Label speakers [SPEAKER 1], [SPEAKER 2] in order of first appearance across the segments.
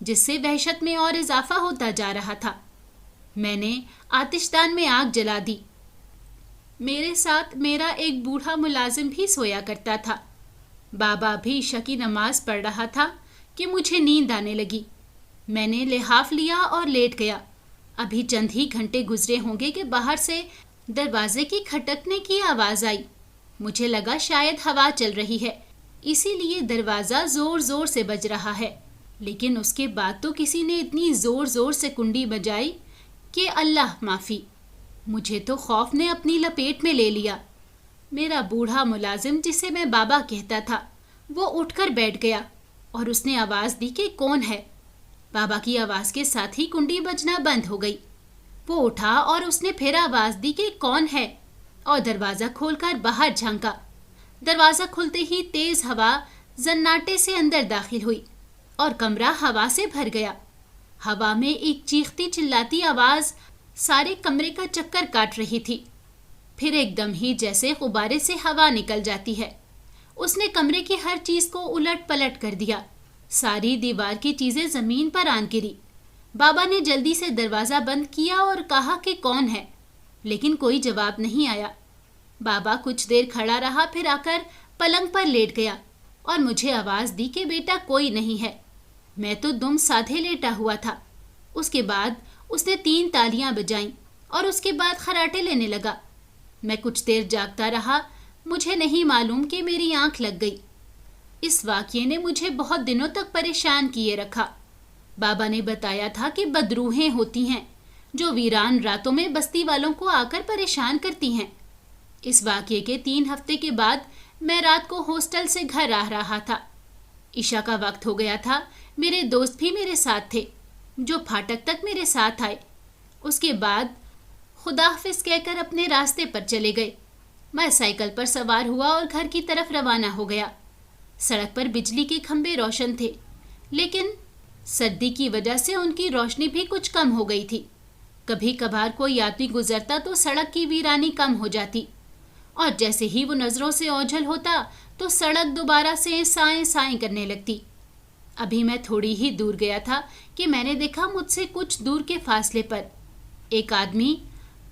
[SPEAKER 1] جس سے وحشت میں اور اضافہ ہوتا جا رہا تھا۔ میں نے آتش دان میں آگ جلا دی۔ میرے ساتھ میرا ایک بوڑھا ملازم بھی سویا کرتا تھا۔ بابا بھی عشاء کی نماز پڑھ رہا تھا کہ مجھے نیند آنے لگی۔ میں نے لحاف لیا اور لیٹ گیا۔ ابھی چند ہی گھنٹے گزرے ہوں گے کہ باہر سے دروازے کی کھٹکنے کی آواز آئی۔ مجھے لگا شاید ہوا چل رہی ہے، اسی لیے دروازہ زور زور سے بج رہا ہے، لیکن اس کے بعد تو کسی نے اتنی زور زور سے کنڈی بجائی کہ اللہ معافی، مجھے تو خوف نے اپنی لپیٹ میں لے لیا۔ میرا بوڑھا ملازم جسے میں بابا کہتا تھا وہ اٹھ کر بیٹھ گیا اور اس نے آواز دی کہ کون ہے۔ بابا کی آواز کے ساتھ ہی کنڈی بجنا بند ہو گئی۔ وہ اٹھا اور اس نے پھر آواز دی کہ کون ہے، اور دروازہ کھول کر باہر جھانکا۔ دروازہ کھلتے ہی تیز ہوا زناٹے سے اندر داخل ہوئی اور کمرہ ہوا سے بھر گیا۔ ہوا میں ایک چیختی چلاتی آواز سارے کمرے کا چکر کاٹ رہی تھی۔ پھر ایک دم ہی جیسے غبارے سے ہوا نکل جاتی ہے، اس نے کمرے کی ہر چیز کو الٹ پلٹ کر دیا۔ ساری دیوار کی چیزیں زمین پر آن گری۔ بابا نے جلدی سے دروازہ بند کیا اور کہا کہ کون ہے، لیکن کوئی جواب نہیں آیا۔ بابا کچھ دیر کھڑا رہا، پھر آ کر پلنگ پر لیٹ گیا اور مجھے آواز دی کہ بیٹا کوئی نہیں ہے۔ میں تو دم سادھے لیٹا ہوا تھا۔ اس کے بعد اس نے 3 تالیاں بجائیں اور اس کے بعد خراٹے لینے لگا۔ میں کچھ دیر جاگتا رہا، مجھے نہیں معلوم کہ میری آنکھ لگ گئی۔ اس واقعے نے مجھے بہت دنوں تک پریشان کیے رکھا۔ بابا نے بتایا تھا کہ بدروحیں ہوتی ہیں جو ویران راتوں میں بستی والوں کو آ کر پریشان کرتی ہیں۔ اس واقعے کے 3 ہفتے کے بعد میں رات کو ہاسٹل سے گھر آ رہا تھا۔ عشاء کا وقت ہو گیا تھا۔ میرے دوست بھی میرے ساتھ تھے جو پھاٹک تک میرے ساتھ آئے۔ اس کے بعد خدا حافظ کہہ کر اپنے راستے پر چلے گئے۔ میں سائیکل پر سوار ہوا اور گھر کی طرف روانہ ہو گیا۔ سڑک پر بجلی کے کھمبے روشن تھے، لیکن سردی کی وجہ سے ان کی روشنی بھی کچھ کم ہو گئی تھی۔ کبھی کبھار کوئی آدمی گزرتا تو سڑک کی ویرانی کم ہو جاتی، اور جیسے ہی وہ نظروں سے اوجھل ہوتا تو سڑک دوبارہ سے سائیں سائیں کرنے لگتی۔ ابھی میں تھوڑی ہی دور گیا تھا کہ میں نے دیکھا مجھ سے کچھ دور کے فاصلے پر ایک آدمی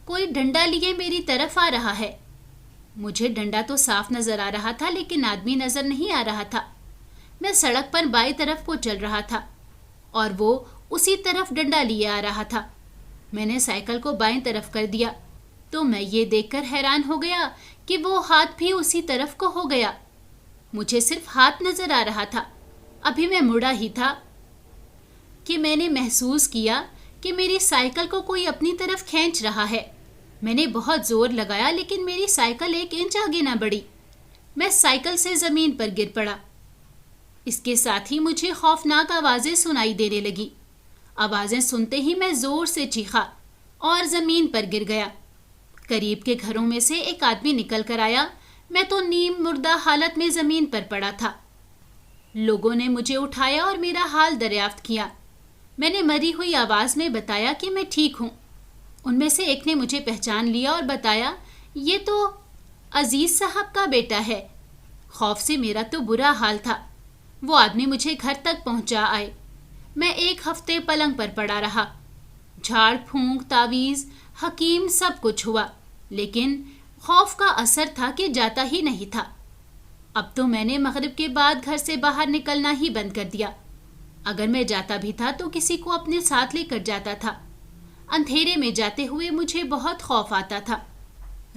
[SPEAKER 1] کوئی ڈنڈا لیے میری طرف آ رہا ہے۔ مجھے ڈنڈا تو صاف نظر آ رہا تھا، لیکن آدمی نظر نہیں آ رہا تھا۔ میں سڑک پر بائیں طرف کو چل رہا تھا اور وہ اسی طرف ڈنڈا لیے آ رہا تھا۔ میں نے سائیکل کو بائیں طرف کر دیا تو میں یہ دیکھ کر حیران ہو گیا کہ وہ ہاتھ بھی اسی طرف کو ہو گیا۔ مجھے صرف ہاتھ نظر آ رہا تھا۔ ابھی میں مڑا ہی تھا کہ میں نے محسوس کیا کہ میری سائیکل کو کوئی اپنی طرف کھینچ رہا ہے۔ میں نے بہت زور لگایا، لیکن میری سائیکل 1 انچ آگے نہ بڑھی۔ میں سائیکل سے زمین پر گر پڑا۔ اس کے ساتھ ہی مجھے خوفناک آوازیں سنائی دینے لگی۔ آوازیں سنتے ہی میں زور سے چیخا اور زمین پر گر گیا۔ قریب کے گھروں میں سے ایک آدمی نکل کر آیا۔ میں تو نیم مردہ حالت میں زمین پر پڑا تھا۔ لوگوں نے مجھے اٹھایا اور میرا حال دریافت کیا۔ میں نے مری ہوئی آواز میں بتایا کہ میں ٹھیک ہوں۔ ان میں سے ایک نے مجھے پہچان لیا اور بتایا، یہ تو عزیز صاحب کا بیٹا ہے۔ خوف سے میرا تو برا حال تھا۔ وہ آدمی مجھے گھر تک پہنچا آئے۔ میں 1 ہفتے پلنگ پر پڑا رہا۔ جھاڑ پھونک، تعویذ، حکیم سب کچھ ہوا، لیکن خوف کا اثر تھا کہ جاتا ہی نہیں تھا۔ اب تو میں نے مغرب کے بعد گھر سے باہر نکلنا ہی بند کر دیا۔ اگر میں جاتا بھی تھا تو کسی کو اپنے ساتھ لے کر جاتا تھا۔ اندھیرے میں جاتے ہوئے مجھے بہت خوف آتا تھا۔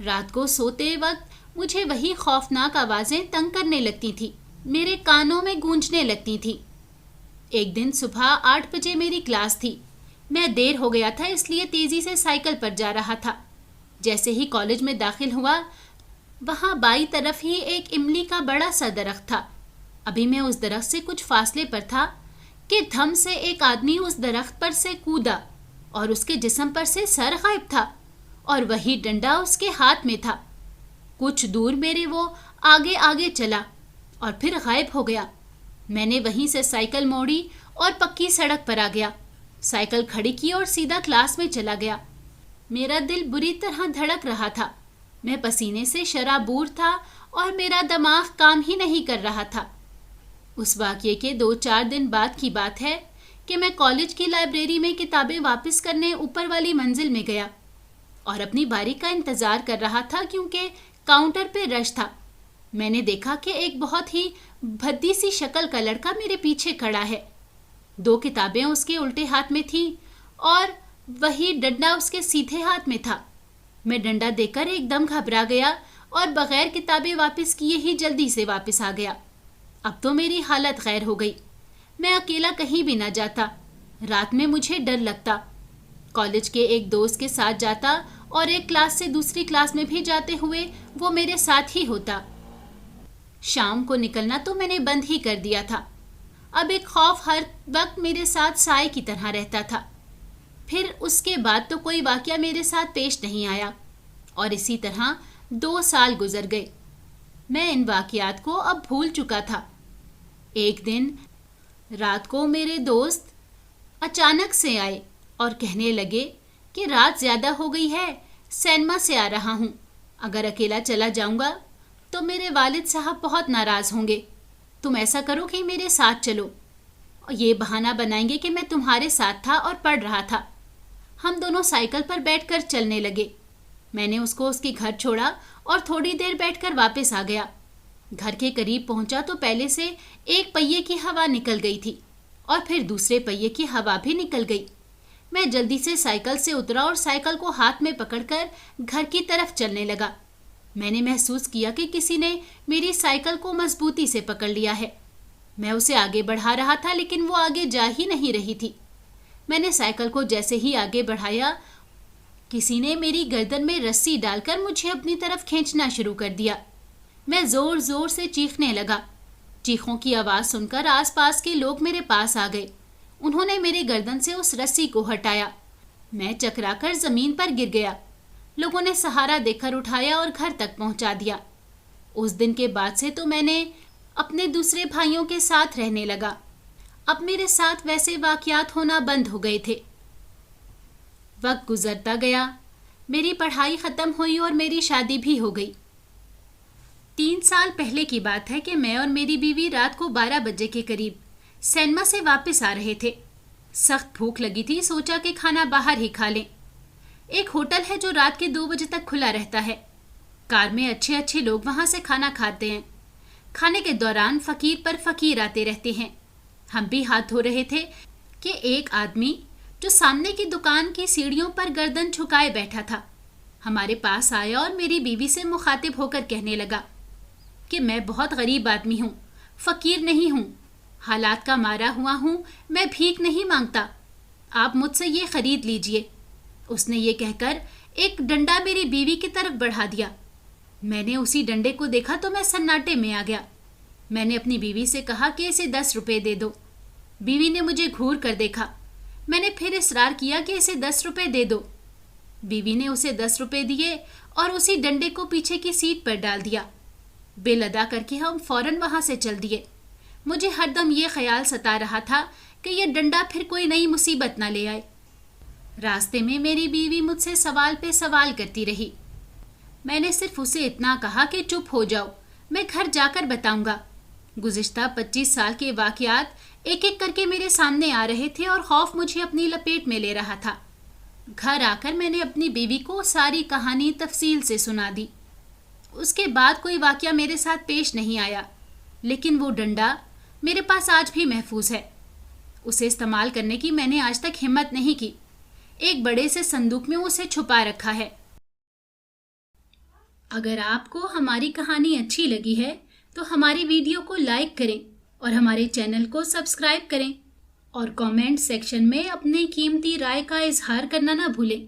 [SPEAKER 1] رات کو سوتے وقت مجھے وہی خوفناک آوازیں تنگ کرنے لگتی تھی، میرے کانوں میں گونجنے لگتی تھی۔ ایک دن صبح 8 بجے میری کلاس تھی۔ میں دیر ہو گیا تھا، اس لیے تیزی سے سائیکل پر جا رہا تھا۔ جیسے ہی کالج میں داخل ہوا، وہاں بائیں طرف ہی ایک املی کا بڑا سا درخت تھا۔ ابھی میں اس درخت سے کچھ فاصلے پر تھا کہ دھم سے ایک آدمی اس درخت پر سے کودا اور اس کے جسم پر سے سر غائب تھا اور وہی ڈنڈا اس کے ہاتھ میں تھا۔ کچھ دور میرے وہ آگے آگے چلا اور پھر غائب ہو گیا۔ میں نے وہیں سے سائیکل موڑی اور پکی سڑک پر آ گیا۔ سائیکل کھڑی کی اور سیدھا کلاس میں چلا گیا۔ میرا دل بری طرح دھڑک رہا تھا۔ میں پسینے سے شرابور تھا اور میرا دماغ کام ہی نہیں کر رہا تھا۔ اس واقعے کے 2-4 دن بعد کی بات ہے کہ میں کالج کی لائبریری میں کتابیں واپس کرنے اوپر والی منزل میں گیا اور اپنی باری کا انتظار کر رہا تھا کیونکہ کاؤنٹر پہ رش تھا۔ میں نے دیکھا کہ ایک بہت ہی بھدی سی شکل کا لڑکا میرے پیچھے کھڑا ہے۔ 2 کتابیں اس کے الٹے ہاتھ میں تھیں اور وہی ڈنڈا اس کے سیدھے ہاتھ میں تھا۔ میں ڈنڈا دے کر ایک دم گھبرا گیا اور بغیر کتابیں واپس کیے ہی جلدی سے واپس آ گیا۔ اب تو میری حالت غیر ہو گئی۔ میں اکیلا کہیں بھی نہ جاتا۔ رات میں مجھے ڈر لگتا۔ کالج کے ایک دوست کے ساتھ جاتا اور ایک کلاس سے دوسری کلاس میں بھی جاتے ہوئے وہ میرے ساتھ ہی ہوتا۔ شام کو نکلنا تو میں نے بند ہی کر دیا تھا۔ اب ایک خوف ہر وقت میرے ساتھ سائے کی طرح رہتا تھا۔ پھر اس کے بعد تو کوئی واقعہ میرے ساتھ پیش نہیں آیا اور اسی طرح 2 سال گزر گئے۔ میں ان واقعات کو اب بھول چکا تھا۔ ایک دن رات کو میرے دوست اچانک سے آئے اور کہنے لگے کہ رات زیادہ ہو گئی ہے، سینما سے آ رہا ہوں، اگر اکیلا چلا جاؤں گا تو میرے والد صاحب بہت ناراض ہوں گے، تم ایسا کرو کہ میرے ساتھ چلو، یہ بہانہ بنائیں گے کہ میں تمہارے ساتھ تھا اور پڑھ رہا تھا۔ ہم دونوں سائیکل پر بیٹھ کر چلنے لگے۔ میں نے اس کو اس کے گھر چھوڑا اور تھوڑی دیر بیٹھ کر واپس آ گیا۔ گھر کے قریب پہنچا تو پہلے سے ایک پہیے کی ہوا نکل گئی تھی اور پھر دوسرے پہیے کی ہوا بھی نکل گئی۔ میں جلدی سے سائیکل سے اترا اور سائیکل کو ہاتھ میں پکڑ کر گھر کی طرف چلنے لگا۔ میں نے محسوس کیا کہ کسی نے میری سائیکل کو مضبوطی سے پکڑ لیا ہے۔ میں اسے آگے بڑھا رہا تھا لیکن وہ آگے جا ہی نہیں رہی تھی۔ میں نے سائیکل کو جیسے ہی آگے بڑھایا، کسی نے میری گردن میں رسی ڈال کر مجھے اپنی طرف کھینچنا شروع کر دیا۔ میں زور زور سے چیخنے لگا۔ چیخوں کی آواز سن کر آس پاس کے لوگ میرے پاس آ گئے۔ انہوں نے میرے گردن سے اس رسی کو ہٹایا۔ میں چکرا کر زمین پر گر گیا۔ لوگوں نے سہارا دے کر اٹھایا اور گھر تک پہنچا دیا۔ اس دن کے بعد سے تو میں نے اپنے دوسرے بھائیوں کے ساتھ رہنے لگا۔ اب میرے ساتھ ویسے واقعات ہونا بند ہو گئے تھے۔ وقت گزرتا گیا، میری پڑھائی ختم ہوئی اور میری شادی بھی ہو گئی۔ 3 سال پہلے کی بات ہے کہ میں اور میری بیوی رات کو 12 بجے کے قریب سینما سے واپس آ رہے تھے۔ سخت بھوک لگی تھی، سوچا کہ کھانا باہر ہی کھا لیں۔ ایک ہوٹل ہے جو رات کے 2 بجے تک کھلا رہتا ہے۔ کار میں اچھے اچھے لوگ وہاں سے کھانا کھاتے ہیں۔ کھانے کے دوران فقیر پر فقیر آتے رہتے ہیں۔ ہم بھی ہاتھ دھو رہے تھے کہ ایک آدمی جو سامنے کی دکان کی سیڑھیوں پر گردن جھکائے بیٹھا تھا ہمارے پاس آیا اور میری بیوی سے مخاطب ہو کر کہنے لگا کہ میں بہت غریب آدمی ہوں، فقیر نہیں ہوں، حالات کا مارا ہوا ہوں، میں بھیک نہیں مانگتا، آپ مجھ سے یہ خرید لیجئے۔ اس نے یہ کہہ کر ایک ڈنڈا میری بیوی کی طرف بڑھا دیا۔ میں نے اسی ڈنڈے کو دیکھا تو میں سناٹے میں آ گیا۔ میں نے اپنی بیوی سے کہا کہ اسے 10 روپے دے دو۔ بیوی نے مجھے گھور کر دیکھا۔ میں نے پھر اصرار کیا کہ اسے 10 روپے دے دو۔ بیوی نے اسے 10 روپے دیے اور اسی ڈنڈے کو پیچھے کی سیٹ پر ڈال دیا۔ بل ادا کر کے ہم فوراً وہاں سے چل دیے۔ مجھے ہر دم یہ خیال ستا رہا تھا کہ یہ ڈنڈا پھر کوئی نئی مصیبت نہ لے آئے۔ راستے میں میری بیوی مجھ سے سوال پہ سوال کرتی رہی۔ میں نے صرف اسے اتنا کہا کہ چپ ہو جاؤ، میں گھر جا کر بتاؤں گا۔ گزشتہ 25 سال کے واقعات ایک ایک کر کے میرے سامنے آ رہے تھے اور خوف مجھے اپنی لپیٹ میں لے رہا تھا۔ گھر آ کر میں نے اپنی بیوی کو ساری کہانی تفصیل سے سنا دی۔ اس کے بعد کوئی واقعہ میرے ساتھ پیش نہیں آیا، لیکن وہ ڈنڈا میرے پاس آج بھی محفوظ ہے۔ اسے استعمال کرنے کی میں نے آج تک ہمت نہیں کی۔ ایک بڑے سے صندوق میں اسے چھپا رکھا ہے۔ اگر آپ کو ہماری کہانی اچھی لگی ہے تو ہماری ویڈیو کو لائک کریں اور ہمارے چینل کو سبسکرائب کریں اور کامنٹ سیکشن میں اپنی قیمتی رائے کا اظہار کرنا نہ بھولیں۔